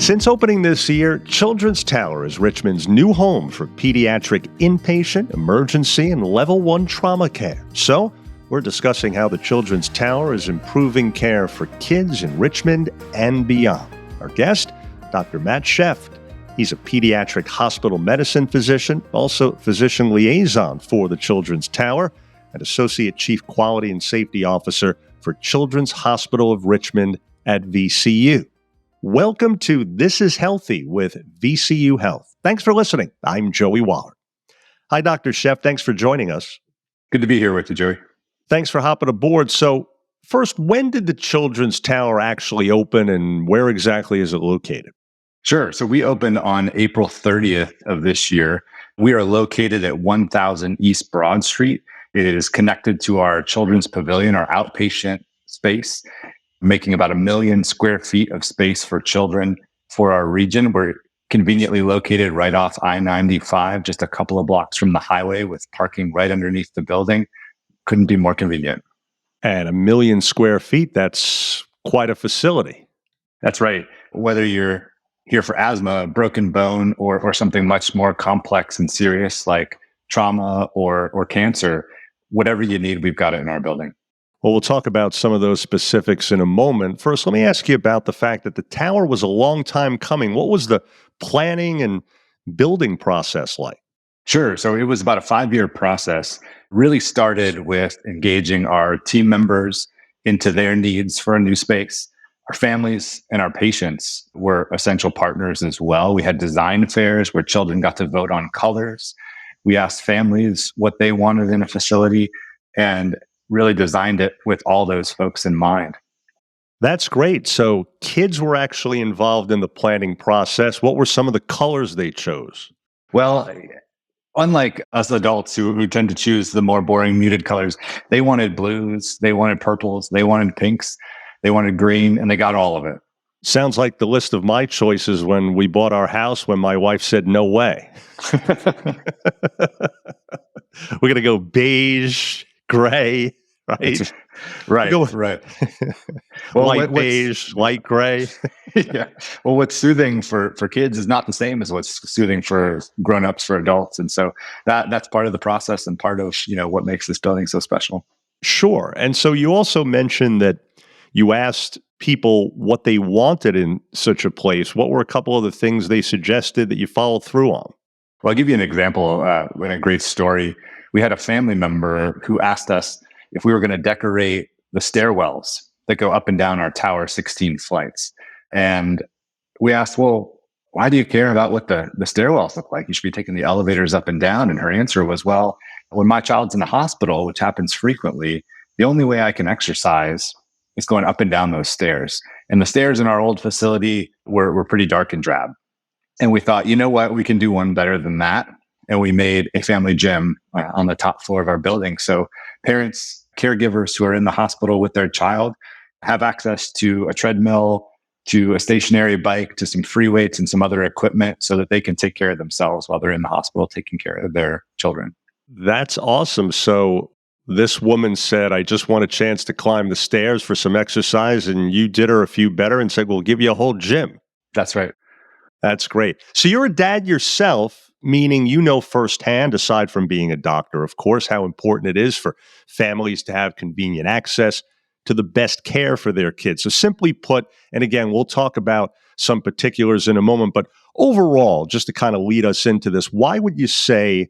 Since opening this year, Children's Tower is Richmond's new home for pediatric inpatient, emergency, and level 1 trauma care. So, we're discussing how the Children's Tower is improving care for kids in Richmond and beyond. Our guest, Dr. Matt Schefft. He's a pediatric hospital medicine physician, also physician liaison for the Children's Tower, and Associate Chief Quality and Safety Officer for Children's Hospital of Richmond at VCU. Welcome to This is Healthy with VCU Health. Thanks for listening. I'm Joey Waller. Hi, Dr. Schefft. Thanks for joining us. Good to be here with you, Joey. Thanks for hopping aboard. So, first, when did the Children's Tower actually open and where exactly is it located? Sure. So we opened on April 30th of this year. We are located at 1000 East Broad Street. It is connected to our Children's Pavilion, our outpatient space, making about 1 million square feet of space for children for our region. We're conveniently located right off I-95, just a couple of blocks from the highway with parking right underneath the building. Couldn't be more convenient. And 1 million square feet, that's quite a facility. That's right. Whether you're here for asthma, broken bone, or something much more complex and serious like trauma or cancer, whatever you need, we've got it in our building. Well, we'll talk about some of those specifics in a moment. First, let me ask you about the fact that the tower was a long time coming. What was the planning and building process like? Sure. So it was about a 5-year process. Really started with engaging our team members into their needs for a new space. Our families and our patients were essential partners as well. We had design fairs where children got to vote on colors. We asked families what they wanted in a facility and really designed it with all those folks in mind. That's great. So kids were actually involved in the planning process. What were some of the colors they chose? Well, unlike us adults who tend to choose the more boring muted colors, they wanted blues, they wanted purples, they wanted pinks. They wanted green, and they got all of it. Sounds like the list of my choices when we bought our house when my wife said, no way. We're going to go beige, gray, right? Right. Well, light beige, light gray. Yeah. Well, what's soothing for kids is not the same as what's soothing for grown-ups, for adults. And so that's part of the process and part of, what makes this building so special. Sure. And so you also mentioned that you asked people what they wanted in such a place. What were a couple of the things they suggested that you followed through on? Well, I'll give you an example in a great story. We had a family member who asked us if we were going to decorate the stairwells that go up and down our tower 16 flights. And we asked, well, why do you care about what the stairwells look like? You should be taking the elevators up and down. And her answer was, well, when my child's in the hospital, which happens frequently, the only way I can exercise is going up and down those stairs. And the stairs in our old facility were pretty dark and drab. And we thought, you know what, we can do one better than that. And we made a family gym on the top floor of our building. So parents, caregivers who are in the hospital with their child have access to a treadmill, to a stationary bike, to some free weights and some other equipment so that they can take care of themselves while they're in the hospital taking care of their children. That's awesome. So this woman said, I just want a chance to climb the stairs for some exercise. And you did her a few better and said, we'll give you a whole gym. That's right. That's great. So you're a dad yourself, meaning you know firsthand, aside from being a doctor, of course, how important it is for families to have convenient access to the best care for their kids. So simply put, and again, we'll talk about some particulars in a moment, but overall, just to kind of lead us into this, why would you say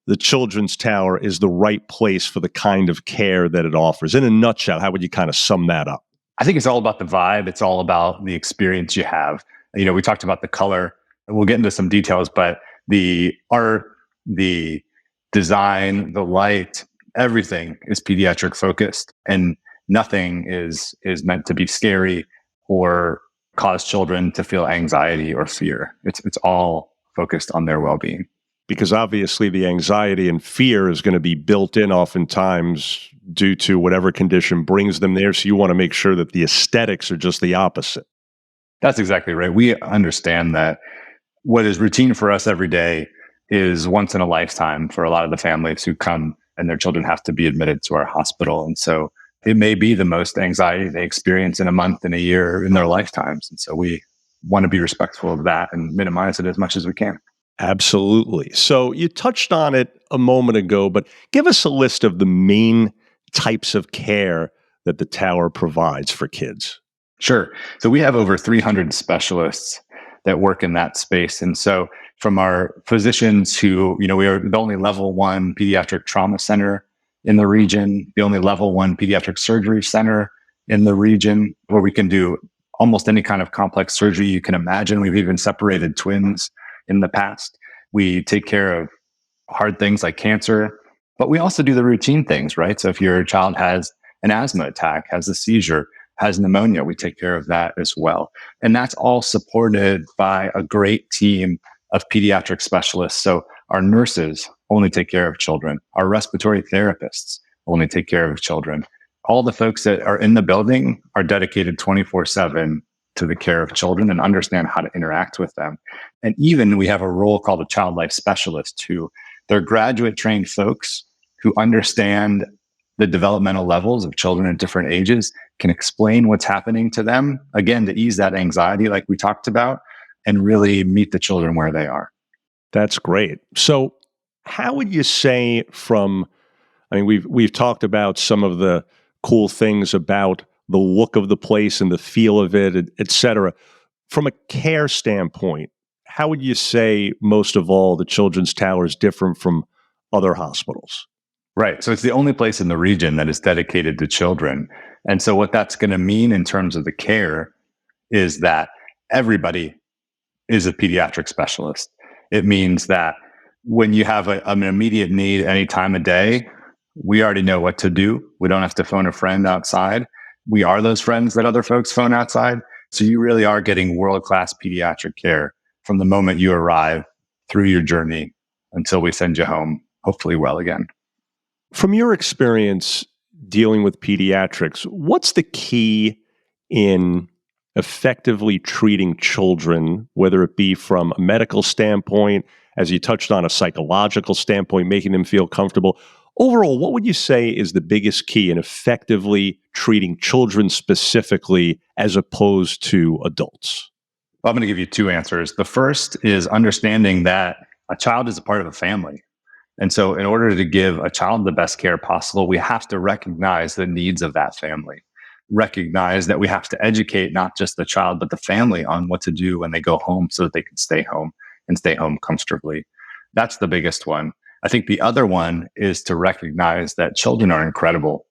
the Children's Tower is the right place for the kind of care that it offers? In a nutshell, how would you kind of sum that up? I think it's all about the vibe. It's all about the experience you have. We talked about the color. We'll get into some details, but the art, the design, the light, everything is pediatric focused, and nothing is meant to be scary or cause children to feel anxiety or fear. It's all focused on their well-being. Because obviously the anxiety and fear is going to be built in oftentimes due to whatever condition brings them there. So you want to make sure that the aesthetics are just the opposite. That's exactly right. We understand that what is routine for us every day is once in a lifetime for a lot of the families who come and their children have to be admitted to our hospital. And so it may be the most anxiety they experience in a month, in a year, in their lifetimes. And so we want to be respectful of that and minimize it as much as we can. Absolutely. So you touched on it a moment ago, but give us a list of the main types of care that the tower provides for kids. Sure. So we have over 300 specialists that work in that space. And so from our physicians who, we are the only level 1 pediatric trauma center in the region, the only level 1 pediatric surgery center in the region, where we can do almost any kind of complex surgery you can imagine. We've even separated twins in the past. We take care of hard things like cancer, but we also do the routine things, right? So if your child has an asthma attack, has a seizure, has pneumonia, we take care of that as well. And that's all supported by a great team of pediatric specialists. So our nurses only take care of children. Our respiratory therapists only take care of children. All the folks that are in the building are dedicated 24/7 to the care of children and understand how to interact with them. And even we have a role called a child life specialist, who they're graduate trained folks who understand the developmental levels of children at different ages, can explain what's happening to them, again, to ease that anxiety like we talked about, and really meet the children where they are. That's great. So how would you say we've talked about some of the cool things about the look of the place and the feel of it, et cetera. From a care standpoint, how would you say most of all the Children's Tower is different from other hospitals? Right. So it's the only place in the region that is dedicated to children. And so what that's going to mean in terms of the care is that everybody is a pediatric specialist. It means that when you have an immediate need any time of day, we already know what to do. We don't have to phone a friend outside. We are those friends that other folks phone outside. So you really are getting world-class pediatric care from the moment you arrive through your journey until we send you home, hopefully well again. From your experience dealing with pediatrics, what's the key in effectively treating children, whether it be from a medical standpoint, as you touched on, a psychological standpoint, making them feel comfortable? Overall, what would you say is the biggest key in effectively treating children specifically as opposed to adults? Well, I'm going to give you two answers. The first is understanding that a child is a part of a family. And so in order to give a child the best care possible, we have to recognize the needs of that family. Recognize that we have to educate not just the child, but the family on what to do when they go home so that they can stay home and stay home comfortably. That's the biggest one. I think the other one is to recognize that children are incredible.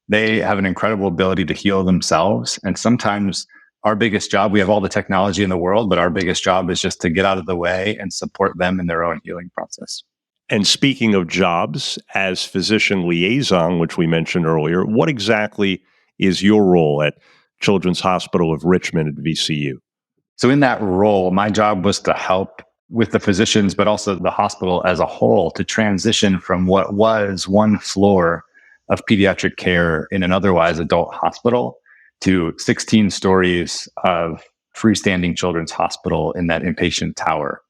They have an incredible ability to heal themselves. And sometimes our biggest job, we have all the technology in the world, but our biggest job is just to get out of the way and support them in their own healing process. And speaking of jobs, as physician liaison, which we mentioned earlier, what exactly is your role at Children's Hospital of Richmond at VCU? So in that role, my job was to help with the physicians, but also the hospital as a whole, to transition from what was one floor of pediatric care in an otherwise adult hospital to 16 stories of freestanding children's hospital in that inpatient tower.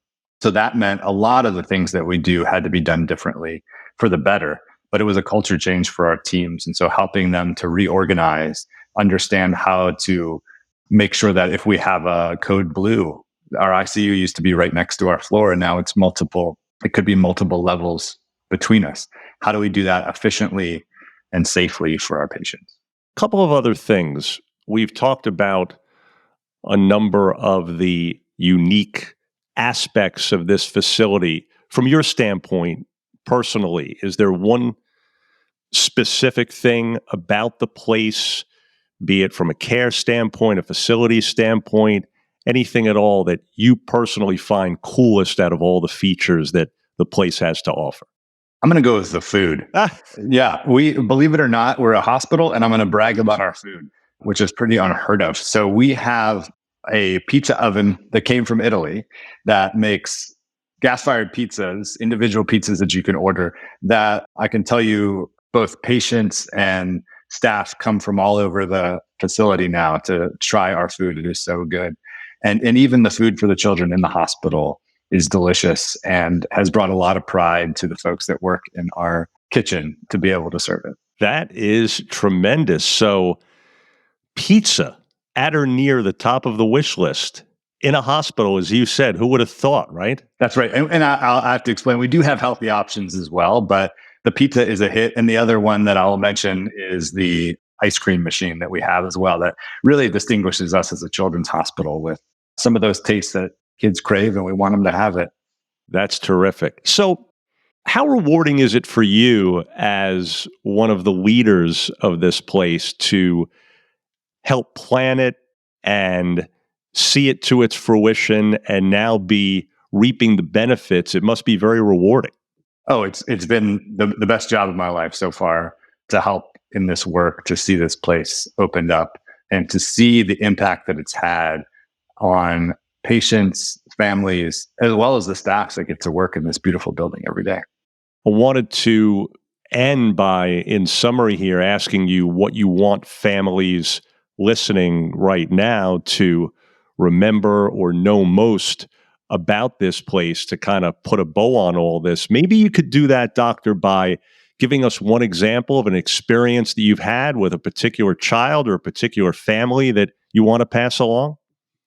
So that meant a lot of the things that we do had to be done differently for the better, but it was a culture change for our teams. And so helping them to reorganize, understand how to make sure that if we have a code blue, our ICU used to be right next to our floor, and now it's multiple. It could be multiple levels between us. How do we do that efficiently and safely for our patients? A couple of other things. We've talked about a number of the unique aspects of this facility. From your standpoint, personally, is there one specific thing about the place, be it from a care standpoint, a facility standpoint, anything at all that you personally find coolest out of all the features that the place has to offer? I'm going to go with the food. Yeah, we, believe it or not, we're a hospital, and I'm going to brag about our food, which is pretty unheard of. So we have a pizza oven that came from Italy that makes gas-fired pizzas, individual pizzas that you can order, that I can tell you both patients and staff come from all over the facility now to try our food. It is so good. And even the food for the children in the hospital is delicious and has brought a lot of pride to the folks that work in our kitchen to be able to serve it. That is tremendous. So pizza at or near the top of the wish list in a hospital, as you said. Who would have thought, right? That's right. And I'll have to explain, we do have healthy options as well, but the pizza is a hit. And the other one that I'll mention is the ice cream machine that we have as well, that really distinguishes us as a children's hospital with some of those tastes that kids crave, and we want them to have it. That's terrific. So, how rewarding is it for you as one of the leaders of this place to help plan it and see it to its fruition and now be reaping the benefits? It must be very rewarding. Oh, it's been the best job of my life so far to help in this work, to see this place opened up and to see the impact that it's had on patients, families, as well as the staffs that get to work in this beautiful building every day. I wanted to end by, in summary here, asking you what you want families listening right now to remember or know most about this place to kind of put a bow on all this. Maybe you could do that, Doctor, by giving us one example of an experience that you've had with a particular child or a particular family that you want to pass along.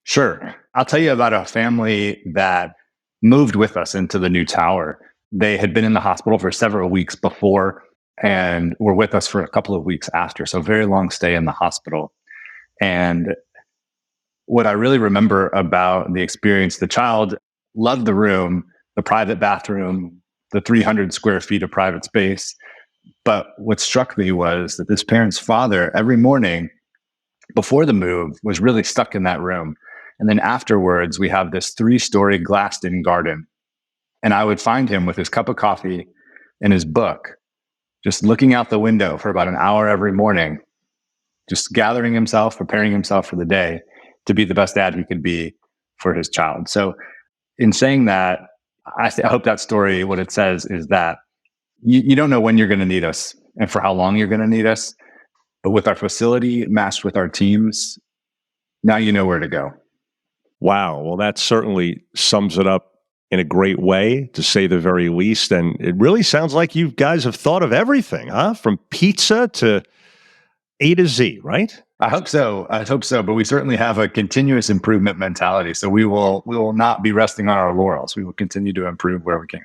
Sure. I'll tell you about a family that moved with us into the new tower. They had been in the hospital for several weeks before and were with us for a couple of weeks after. So very long stay in the hospital. And what I really remember about the experience, the child loved the room, the private bathroom, the 300 square feet of private space. But what struck me was that this parent's father, every morning before the move, was really stuck in that room. And then afterwards, we have this 3-story glassed-in garden. And I would find him with his cup of coffee and his book, just looking out the window for about an hour every morning, just gathering himself, preparing himself for the day to be the best dad he could be for his child. So in saying that, I hope that story, what it says is that you don't know when you're going to need us and for how long you're going to need us. But with our facility matched with our teams, now you know where to go. Wow. Well, that certainly sums it up in a great way, to say the very least. And it really sounds like you guys have thought of everything, huh? From pizza to A to Z, right? I hope so. But we certainly have a continuous improvement mentality. So we will not be resting on our laurels. We will continue to improve where we can.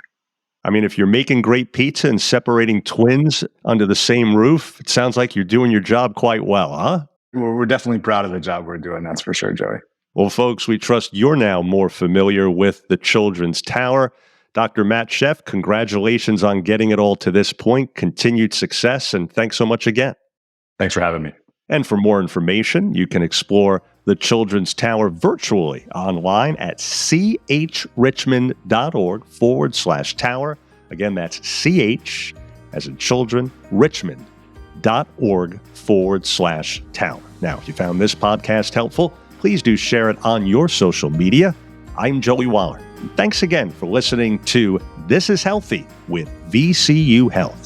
I mean, if you're making great pizza and separating twins under the same roof, it sounds like you're doing your job quite well, huh? We're definitely proud of the job we're doing. That's for sure, Joey. Well, folks, we trust you're now more familiar with the Children's Tower. Dr. Matt Schefft, congratulations on getting it all to this point. Continued success, and thanks so much again. Thanks for having me. And for more information, you can explore the Children's Tower virtually online at chrichmond.org/tower. Again, that's ch, as in children, richmond.org/tower. Now, if you found this podcast helpful, please do share it on your social media. I'm Joey Waller. Thanks again for listening to This is Healthy with VCU Health.